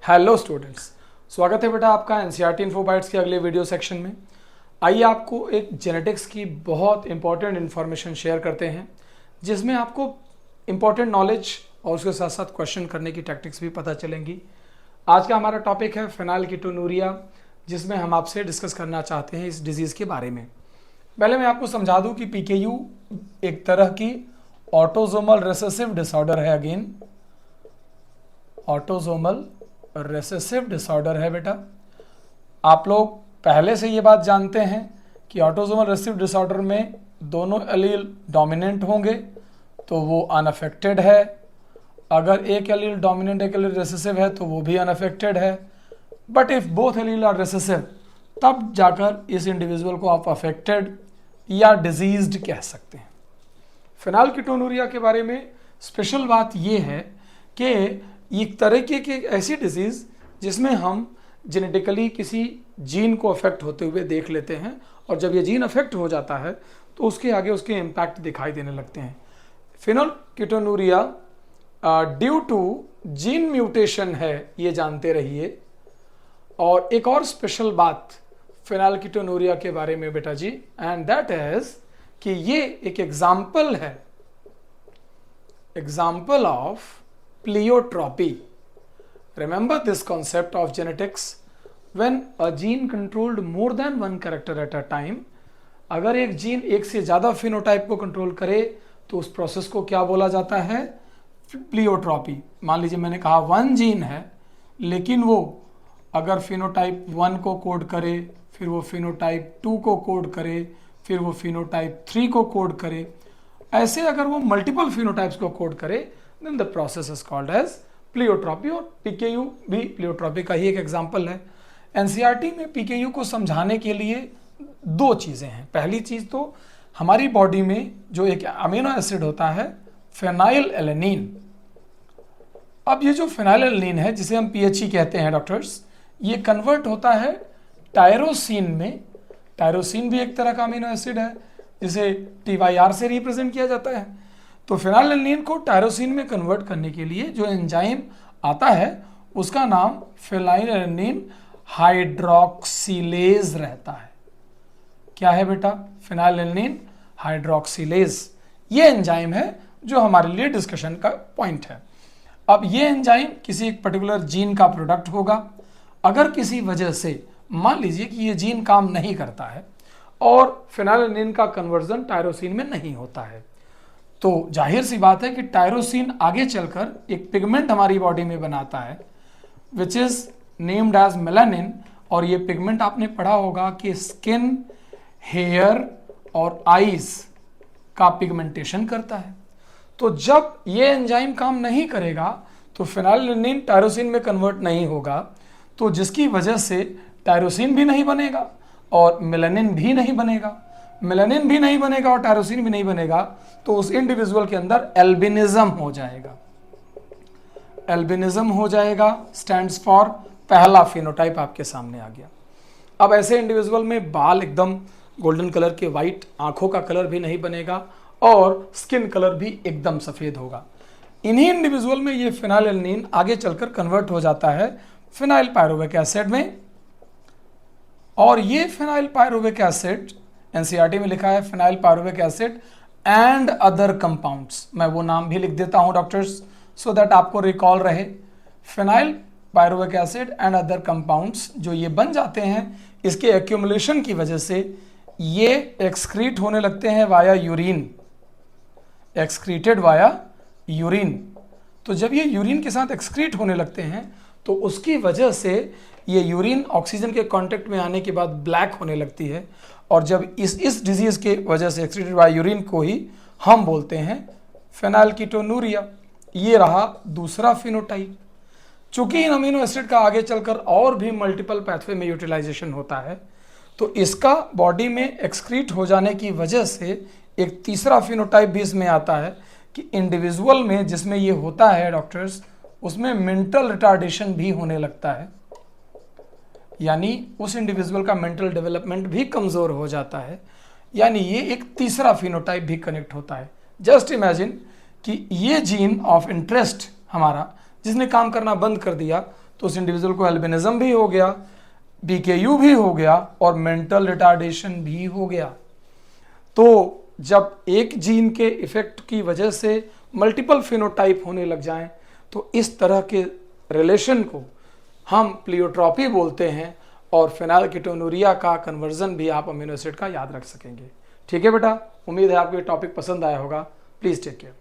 Hello students, स्वागत है बेटा आपका एनसीईआरटी इन्फो बाइट्स के अगले वीडियो सेक्शन में। आइए आपको एक जेनेटिक्स की बहुत इंपॉर्टेंट इन्फॉर्मेशन शेयर करते हैं जिसमें आपको इंपॉर्टेंट नॉलेज और उसके साथ साथ क्वेश्चन करने की टैक्टिक्स भी पता चलेंगी। आज का हमारा टॉपिक है फेनाइलकीटोनूरिया, जिसमें हम आपसे डिस्कस करना चाहते हैं इस डिजीज़ के बारे में। पहले मैं आपको समझा दूं कि पीकेयू एक तरह की ऑटोसोमल रिसेसिव डिसऑर्डर है। अगेन ऑटोसोमल रिसेसिव डिसऑर्डर है बेटा। आप लोग पहले से ये बात जानते हैं कि ऑटोसोमल रिसेसिव डिसऑर्डर में दोनों एलील डोमिनेंट होंगे तो वो अनअफेक्टेड है। अगर एक एलील डोमिनेंट एक एलील रिसेसिव है तो वो भी अनअफेक्टेड है। But if both allele are recessive तब जाकर इस इंडिविजुअल को आप अफेक्टेड या डिजीज्ड कह सकते हैं। फेनाइलकीटोनूरिया के बारे में स्पेशल बात ये है कि एक तरीके की ऐसी डिजीज़ जिसमें हम जेनेटिकली किसी जीन को अफेक्ट होते हुए देख लेते हैं, और जब ये जीन अफेक्ट हो जाता है तो उसके आगे उसके इम्पैक्ट दिखाई देने लगते हैं। फेनाइलकीटोनूरिया ड्यू टू जीन म्यूटेशन है, ये जानते रहिए। और एक और स्पेशल बात फेनाइलकीटोनूरिया के बारे में बेटा जी, एंड दैट इज कि ये एक एग्जाम्पल है, example of pleiotropy. Remember this concept of genetics. When a gene controlled more than one character at a time, अगर एक जीन एक से ज़्यादा फिनोटाइप को कंट्रोल करे तो उस प्रोसेस को क्या बोला जाता है? प्लियोट्रॉपी। मान लीजिए मैंने कहा वन जीन है, लेकिन वो अगर फिनोटाइप 1 को कोड करे, फिर वो फिनोटाइप 2 को कोड करे, फिर वो फिनोटाइप 3 को कोड करे, ऐसे अगर वो मल्टीपल फिनोटाइप्स को कोड करे then the process is called as pleiotropy। और PKU भी pleiotropy का ही एक एग्जाम्पल है। एनसीईआरटी में PKU को समझाने के लिए दो चीज़ें हैं। पहली चीज़ तो हमारी बॉडी में जो एक अमीनो एसिड होता है फेनाइलएलेनिन। अब ये जो फेनाइलएलेनिन है जिसे हम PHE कहते हैं डॉक्टर्स, ये कन्वर्ट होता है टायरोसिन में। टायरोसिन भी एक तरह का अमीनो एसिड है जिसे TYR से रिप्रेजेंट किया जाता है। तो फेनाइलएलेनिन को टायरोसिन में कन्वर्ट करने के लिए जो एंजाइम आता है उसका नाम फेनाइलएलेनिन हाइड्रोक्सिलेज रहता है। क्या है बेटा? फेनाइलएलेनिन हाइड्रोक्सिलेज। ये एंजाइम है जो हमारे लिए डिस्कशन का पॉइंट है। अब ये एंजाइम किसी एक पर्टिकुलर जीन का प्रोडक्ट होगा। अगर किसी वजह से मान लीजिए कि ये जीन काम नहीं करता है और फेनाइलएलेनिन का कन्वर्जन टायरोसिन में नहीं होता है, तो जाहिर सी बात है कि टायरोसिन आगे चलकर एक पिगमेंट हमारी बॉडी में बनाता है which is named as melanin. और ये पिगमेंट आपने पढ़ा होगा कि स्किन, हेयर और आईज का पिगमेंटेशन करता है। तो जब ये एंजाइम काम नहीं करेगा तो फेनाइलएलेनिन टायरोसिन में कन्वर्ट नहीं होगा, तो जिसकी वजह से टायरोसिन भी नहीं बनेगा और मेलानिन भी नहीं बनेगा। मेलानिन भी नहीं बनेगा और टायरोसिन भी नहीं बनेगा तो उस इंडिविजुअल के अंदर एल्बिनिज्म हो जाएगा। एल्बिनिज्म हो जाएगा स्टैंड्स फॉर पहला फिनोटाइप आपके सामने आ गया। अब ऐसे इंडिविजुअल में बाल एकदम गोल्डन कलर के वाइट, आंखों का कलर भी नहीं बनेगा और स्किन कलर भी एकदम सफ़ेद होगा। इन्हीं इंडिविजुअल में ये फेनाइलएलेनिन आगे चलकर कन्वर्ट हो जाता है फिनाइल पायरुविक एसिड में। और ये फिनाइल पायरुविक एसिड एनसीईआरटी में लिखा है phenyl pyruvic acid and other compounds. मैं वो नाम भी लिख देता हूं डॉक्टर्स सो दैट आपको रिकॉल रहे। Phenyl pyruvic acid and other compounds जो ये बन जाते हैं, इसके एक्यूमुलेशन की वजह से ये एक्सक्रीट होने लगते हैं via urine, excreted via urine. तो जब ये यूरिन के साथ एक्सक्रीट होने लगते हैं तो उसकी वजह से ये यूरिन ऑक्सीजन के कांटेक्ट में आने के बाद ब्लैक होने लगती है। और जब इस डिजीज़ के वजह से एक्सक्रीटेड बाय यूरिन को ही हम बोलते हैं फेनाइलकीटोनूरिया। ये रहा दूसरा फिनोटाइप। चूंकि इन अमीनो एसिड का आगे चलकर और भी मल्टीपल पैथवे में यूटिलाइजेशन होता है, तो इसका बॉडी में एक्सक्रीट हो जाने की वजह से एक तीसरा फिनोटाइप भी इसमें आता है कि इंडिविजुअल में जिसमें ये होता है डॉक्टर्स, उसमें मेंटल रिटार्डेशन भी होने लगता है, यानी उस इंडिविजुअल का मेंटल डेवलपमेंट भी कमज़ोर हो जाता है। यानी ये एक तीसरा फिनोटाइप भी कनेक्ट होता है। जस्ट इमेजिन कि ये जीन ऑफ इंटरेस्ट हमारा जिसने काम करना बंद कर दिया तो उस इंडिविजुअल को एल्बिनिज्म भी हो गया, बीकेयू भी हो गया और मेंटल रिटार्डेशन भी हो गया। तो जब एक जीन के इफेक्ट की वजह से मल्टीपल फिनोटाइप होने लग जाएं, तो इस तरह के रिलेशन को हम प्लियोट्रॉपी बोलते हैं, और फेनिलकेटोनुरिया का कन्वर्जन भी आप अमीनो एसिड का याद रख सकेंगे। ठीक है बेटा, उम्मीद है आपको ये टॉपिक पसंद आया होगा। Please take care.